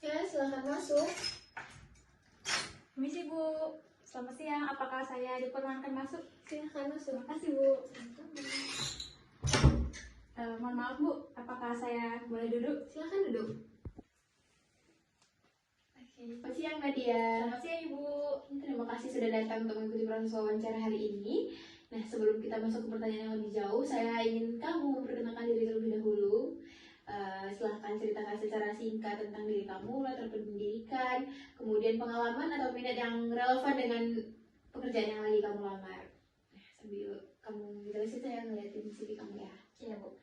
Ya, silahkan masuk. Permisi Bu, selamat siang. Apakah saya diperkenankan masuk? Silahkan masuk. Terima kasih Bu. Mohon maaf Bu, apakah saya boleh duduk? Silahkan duduk. Oke. Selamat siang Nadia. Selamat siang Ibu. Terima kasih sudah datang untuk mengikuti proses wawancara hari ini. Nah, sebelum kita masuk ke pertanyaan yang lebih jauh, saya ingin kamu memperkenalkan diri terlebih dahulu. Silahkan ceritakan secara singkat tentang diri kamu, latar pendidikan, kemudian pengalaman atau minat yang relevan dengan pekerjaan yang lagi kamu lamar. Nah, sambil kamu jelasin, saya ngeliatin CV kamu ya. Iya Bu.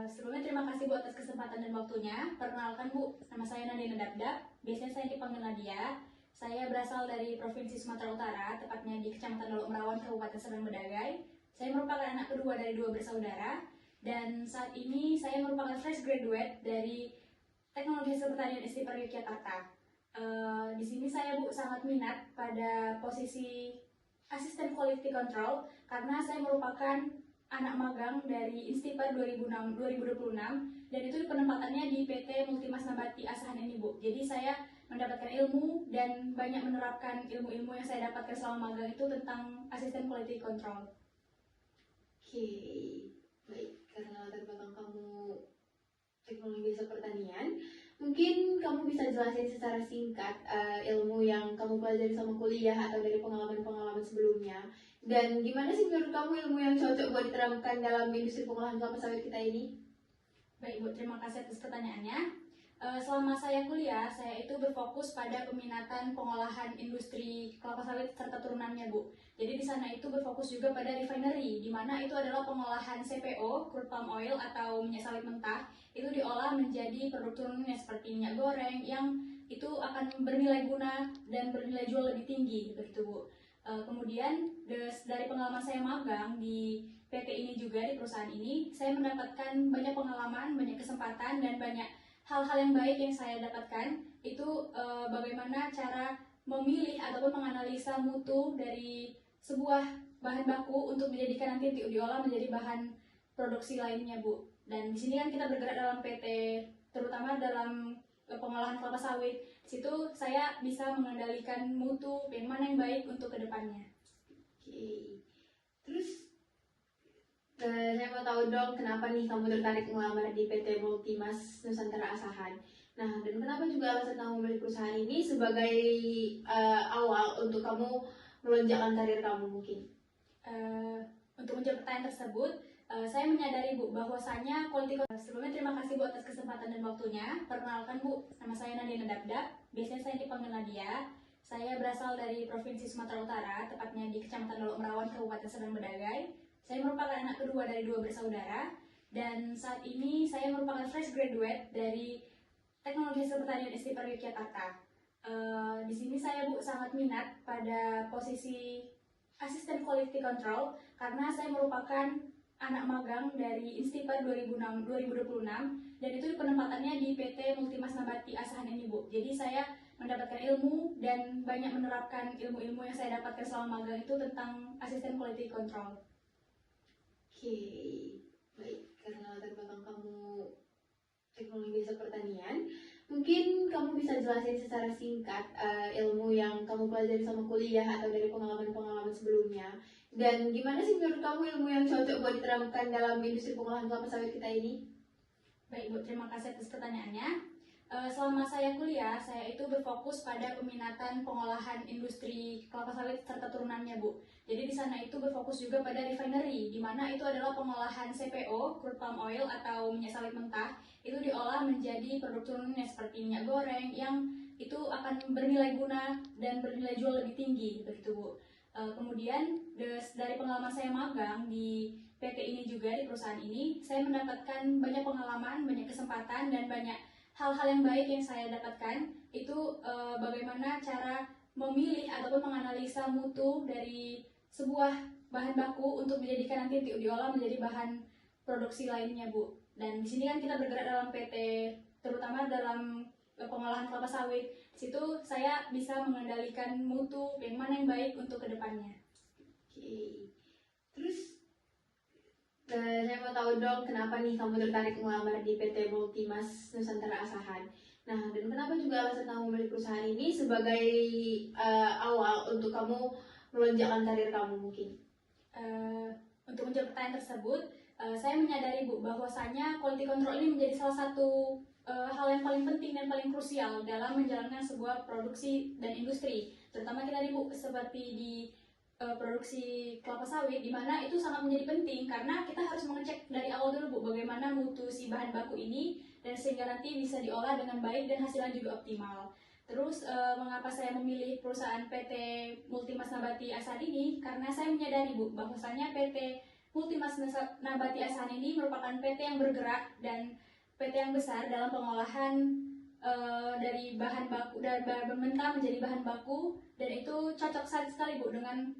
Sebelumnya terima kasih Bu atas kesempatan dan waktunya. Perkenalkan Bu, nama saya Nadia Nadabda. Biasanya saya dipanggil Nadia. Saya berasal dari Provinsi Sumatera Utara, tepatnya di Kecamatan Dolok Merawan, Kabupaten Serdang Bedagai. Saya merupakan anak kedua dari 2 bersaudara. Dan saat ini saya merupakan fresh graduate dari Teknologi Hasil Pertanian ISTIPR Yogyakarta. Di sini saya Bu sangat minat pada posisi asisten quality control karena saya merupakan anak magang dari ISTIPR 2026 dan itu penempatannya di PT Multimas Nabati Asahan ini Bu. Jadi saya mendapatkan ilmu dan banyak menerapkan ilmu-ilmu yang saya dapatkan selama magang itu tentang asisten quality control. Oke, baik. Karena latar belakang kamu teknologi hasil pertanian, mungkin kamu bisa jelasin secara singkat ilmu yang kamu pelajari sama kuliah atau dari pengalaman-pengalaman sebelumnya, dan gimana sih menurut kamu ilmu yang cocok buat diterapkan dalam industri pengolahan kelapa sawit kita ini? Baik Bu, terima kasih atas pertanyaannya. Selama saya kuliah, saya itu berfokus pada peminatan pengolahan industri kelapa sawit serta turunannya Bu. Jadi di sana itu berfokus juga pada refinery, di mana itu adalah pengolahan CPO, crude palm oil atau minyak sawit mentah, itu diolah menjadi produk turunannya seperti minyak goreng yang itu akan bernilai guna dan bernilai jual lebih tinggi, begitu Bu. Kemudian dari pengalaman saya magang di PT ini juga, di perusahaan ini, saya mendapatkan banyak pengalaman, banyak kesempatan, dan banyak hal-hal yang baik yang saya dapatkan. Itu bagaimana cara memilih ataupun menganalisa mutu dari sebuah bahan baku untuk dijadikan nanti diolah menjadi bahan produksi lainnya Bu. Dan di sini kan kita bergerak dalam PT, terutama dalam pengolahan kelapa sawit. Di situ saya bisa mengendalikan mutu yang mana yang baik untuk kedepannya. Oke, terus saya mau tahu dong kenapa nih kamu tertarik melamar di PT Multimas Nusantara Asahan. Nah, dan kenapa juga alasan kamu memilih perusahaan ini sebagai awal untuk kamu melonjakkan karir kamu mungkin? Untuk menjawab pertanyaan tersebut, saya menyadari Bu bahwasanya sebelumnya terima kasih Bu atas kesempatan dan waktunya. Perkenalkan Bu, nama saya Nadia Nadabda. Biasanya saya dipanggil Nadia. Saya berasal dari Provinsi Sumatera Utara, tepatnya di Kecamatan Dolok Merawan, Kabupaten Serdang Bedagai. Saya merupakan anak kedua dari 2 bersaudara. Dan saat ini saya merupakan fresh graduate dari Teknologi Hasil Pertanian ISTIPR Yogyakarta. Di sini saya Bu sangat minat pada posisi asisten quality control karena saya merupakan anak magang dari ISTIPR 2026 dan itu penempatannya di PT Multimas Nabati Asahan ini Bu. Jadi saya mendapatkan ilmu dan banyak menerapkan ilmu-ilmu yang saya dapatkan selama magang itu tentang asisten quality control. Oke, baik. Karena latar belakang kamu teknologi hasil pertanian, mungkin kamu bisa jelasin secara singkat ilmu yang kamu pelajari sama kuliah atau dari pengalaman-pengalaman sebelumnya, dan gimana sih menurut kamu ilmu yang cocok buat diterapkan dalam industri pengolahan kelapa sawit kita ini? Baik Bu, terima kasih atas pertanyaannya. Selama saya kuliah, saya itu berfokus pada peminatan pengolahan industri kelapa sawit serta turunannya Bu. Jadi di sana itu berfokus juga pada refinery, di mana itu adalah pengolahan CPO, crude palm oil atau minyak sawit mentah, itu diolah menjadi produk turunannya seperti minyak goreng yang itu akan bernilai guna dan bernilai jual lebih tinggi, begitu Bu. Kemudian dari pengalaman saya magang di PT ini juga, di perusahaan ini, saya mendapatkan banyak pengalaman, banyak kesempatan, dan banyak hal-hal yang baik yang saya dapatkan. Itu bagaimana cara memilih ataupun menganalisa mutu dari sebuah bahan baku untuk dijadikan nanti diolah menjadi bahan produksi lainnya Bu. Dan di sini kan kita bergerak dalam PT, terutama dalam pengolahan kelapa sawit. Di situ saya bisa mengendalikan mutu yang mana yang baik untuk kedepannya. Oke, terus saya mau tahu dong kenapa nih kamu tertarik melamar di PT Multimas Nusantara Asahan. Nah, dan kenapa juga alasan kamu memilih perusahaan ini sebagai awal untuk kamu melonjakkan karir kamu mungkin? Untuk menjawab pertanyaan tersebut, saya menyadari Bu bahwasanya quality control ini menjadi salah satu hal yang paling penting dan paling krusial dalam menjalankan sebuah produksi dan industri. Terutama kita nih Bu, seperti di produksi kelapa sawit, di mana itu sangat menjadi penting karena kita harus mengecek dari awal dulu Bu bagaimana mutu si bahan baku ini, dan sehingga nanti bisa diolah dengan baik dan hasilnya juga optimal. Terus mengapa saya memilih perusahaan PT Multimas Nabati Asan ini? Karena saya menyadari Bu bahwasanya PT Multimas Nabati Asan ini merupakan PT yang bergerak dan PT yang besar dalam pengolahan dari bahan baku, dari bahan mentah menjadi bahan baku, dan itu cocok sekali Bu dengan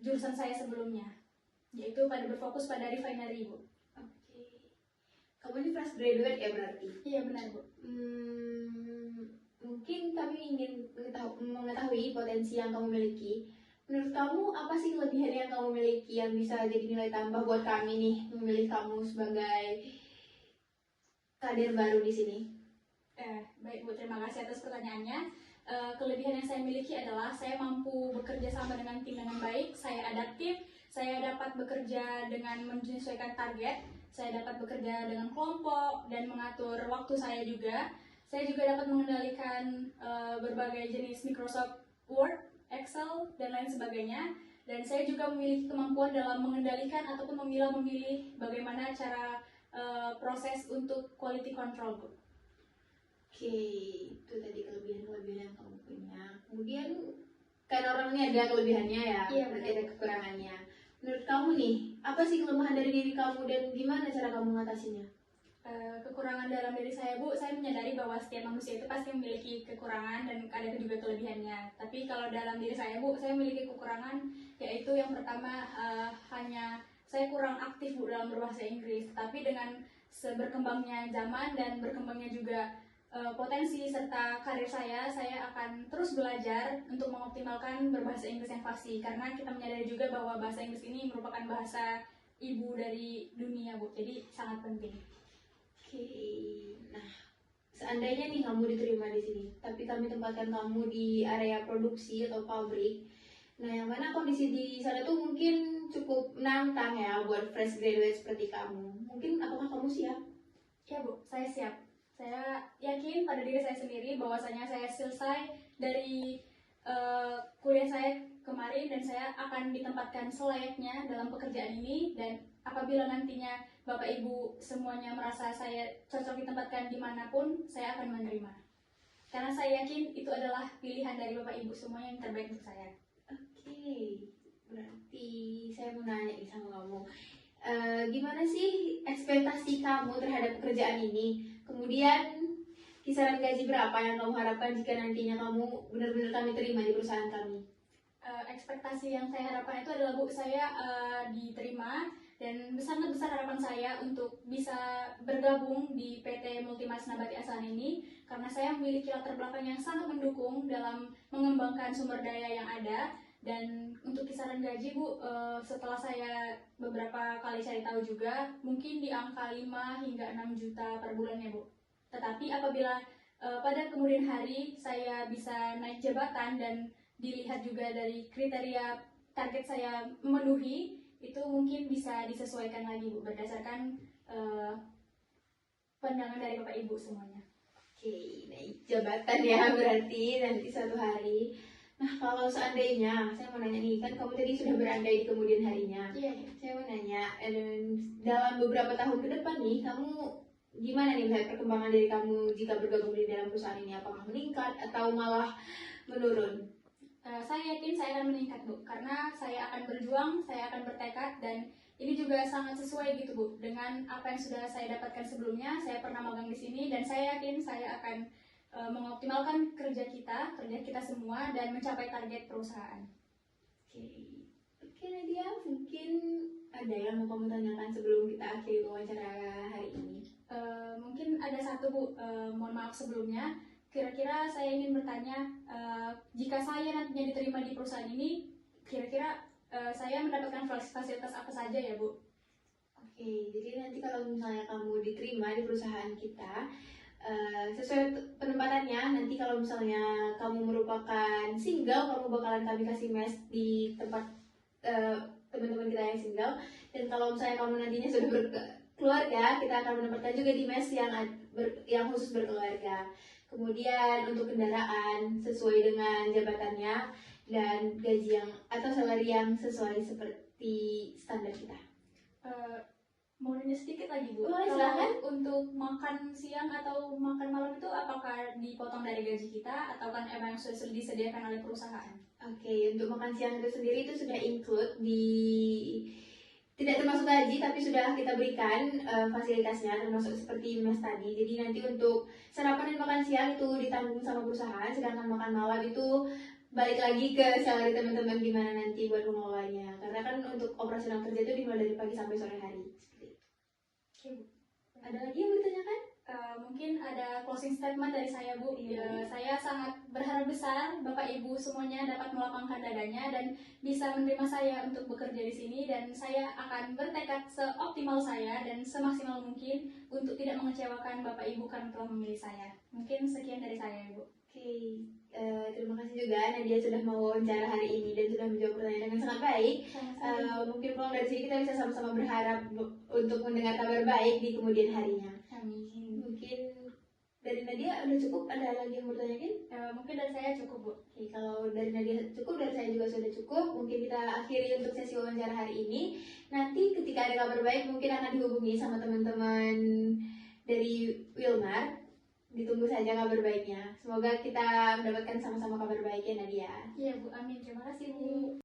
jurusan saya sebelumnya, yaitu berfokus pada refinery Bu. Oke. Kamu ini fresh graduate ya berarti? Iya benar Bu. Mungkin kami ingin mengetahui potensi yang kamu miliki. Menurut kamu apa sih kelebihan yang kamu miliki yang bisa jadi nilai tambah buat kami nih memilih kamu sebagai kader baru di sini? Baik Bu, terima kasih atas pertanyaannya. Kelebihan yang saya miliki adalah saya mampu bekerja sama dengan tim dengan baik, saya adaptif, saya dapat bekerja dengan menyesuaikan target, saya dapat bekerja dengan kelompok dan mengatur waktu saya juga. Saya juga dapat mengendalikan berbagai jenis Microsoft Word, Excel, dan lain sebagainya. Dan saya juga memiliki kemampuan dalam mengendalikan ataupun memilah-memilih bagaimana cara proses untuk quality control Bu. Oke, itu tadi kelebihan-kelebihan yang kamu punya. Kemudian kan orang ini ada kelebihannya ya, Iya, berarti ada kekurangannya. Menurut kamu nih, apa sih kelemahan dari diri kamu dan gimana cara kamu mengatasinya? Kekurangan dalam diri saya Bu, saya menyadari bahwa setiap manusia itu pasti memiliki kekurangan dan ada juga kelebihannya. Tapi kalau dalam diri saya Bu, saya memiliki kekurangan, yaitu yang pertama hanya saya kurang aktif Bu dalam berbahasa Inggris. Tapi dengan berkembangnya zaman dan berkembangnya juga potensi serta karir saya akan terus belajar untuk mengoptimalkan berbahasa Inggris yang fasih, karena kita menyadari juga bahwa bahasa Inggris ini merupakan bahasa ibu dari dunia Bu, jadi sangat penting. Oke, nah seandainya nih kamu diterima di sini, tapi kami tempatkan kamu di area produksi atau pabrik, nah yang mana kondisi di sana tuh mungkin cukup menantang ya buat fresh graduate seperti kamu. Mungkin apakah kamu siap? Ya Bu, saya siap. Saya yakin pada diri saya sendiri bahwasanya saya selesai dari kuliah saya kemarin dan saya akan ditempatkan selayaknya dalam pekerjaan ini, dan apabila nantinya Bapak Ibu semuanya merasa saya cocok ditempatkan dimanapun, saya akan menerima. Karena saya yakin itu adalah pilihan dari Bapak Ibu semuanya yang terbaik untuk saya. Oke, berarti saya mau nanya nih sama kamu. Gimana sih ekspektasi kamu terhadap pekerjaan ini? Kemudian kisaran gaji berapa yang kamu harapkan jika nantinya kamu benar-benar kami terima di perusahaan kami? Ekspektasi yang saya harapkan itu adalah Bu, saya diterima, dan sangat besar harapan saya untuk bisa bergabung di PT Multimas Nabati Asan ini, karena saya memiliki latar belakang yang sangat mendukung dalam mengembangkan sumber daya yang ada. Dan untuk kisaran gaji Bu, setelah saya beberapa kali cari tahu juga, mungkin di angka 5 hingga 6 juta per bulan ya Bu. Tetapi apabila pada kemudian hari saya bisa naik jabatan dan dilihat juga dari kriteria target saya memenuhi, itu mungkin bisa disesuaikan lagi Bu, berdasarkan pandangan dari Bapak Ibu semuanya. Oke, naik jabatan ya berarti nanti suatu hari. Nah, kalau seandainya, saya mau nanya nih, kan kamu tadi sudah berandai di kemudian harinya. Iya. Saya mau nanya, dalam beberapa tahun ke depan nih, kamu gimana nih melihat perkembangan dari kamu jika bergabung di dalam perusahaan ini? Apakah meningkat atau malah menurun? Saya yakin saya akan meningkat Bu, karena saya akan berjuang, saya akan bertekad, dan ini juga sangat sesuai gitu Bu dengan apa yang sudah saya dapatkan sebelumnya. Saya pernah magang di sini dan saya yakin saya akan mengoptimalkan kerja kita semua dan mencapai target perusahaan. Oke Nadia, mungkin ada yang mau kamu tanyakan sebelum kita akhiri wawancara hari ini? Mungkin ada satu Bu, mohon maaf sebelumnya. Kira-kira saya ingin bertanya, jika saya nantinya diterima di perusahaan ini, kira-kira saya mendapatkan fasilitas apa saja ya Bu? Oke, jadi nanti kalau misalnya kamu diterima di perusahaan kita, sesuai penempatannya. Nanti kalau misalnya kamu merupakan single, kamu bakalan kami kasih mes di tempat teman-teman kita yang single. Dan kalau misalnya kamu nantinya sudah berkeluarga, kita akan menempatkan juga di mes yang khusus berkeluarga. Kemudian untuk kendaraan sesuai dengan jabatannya dan gaji yang atau salary yang sesuai seperti standar kita. Mau nanya sedikit lagi Bu, Boleh, kalau silakan. untuk makan siang atau makan malam itu apakah dipotong dari gaji kita atau kan emang sudah disediakan oleh perusahaan? Oke, untuk makan siang itu sendiri itu sudah include di tidak termasuk gaji tapi sudah kita berikan fasilitasnya termasuk seperti mes tadi. Jadi nanti untuk sarapan dan makan siang itu ditanggung sama perusahaan, sedangkan makan malam itu balik lagi ke salary teman-teman gimana nanti buat mengelolanya. Karena kan untuk operasional kerja itu dimulai dari pagi sampai sore hari. Seperti itu. Oke Bu. Ada lagi yang mau ditanyakan? Mungkin ada closing statement dari saya Bu. Iya. Saya sangat berharap besar Bapak Ibu semuanya dapat melapangkan dadanya dan bisa menerima saya untuk bekerja di sini, dan saya akan bertekad seoptimal saya dan semaksimal mungkin untuk tidak mengecewakan Bapak Ibu karena telah memilih saya. Mungkin sekian dari saya Bu. Oke, terima kasih juga Nadia sudah mau wawancara hari ini dan sudah menjawab pertanyaan dengan sangat baik. Mungkin pulang dari sini kita bisa sama-sama berharap untuk mendengar kabar baik di kemudian harinya. Amin. Mungkin dari Nadia udah cukup, ada lagi yang mau ditanyakan? Mungkin dari saya cukup Bu. Oke, kalau dari Nadia cukup, dari saya juga sudah cukup. Mungkin kita akhiri untuk sesi wawancara hari ini. Nanti ketika ada kabar baik mungkin akan dihubungi sama teman-teman dari Wilmar. Ditunggu saja kabar baiknya. Semoga kita mendapatkan sama-sama kabar baik ya Nadia. Iya Bu, amin. Terima kasih Bu.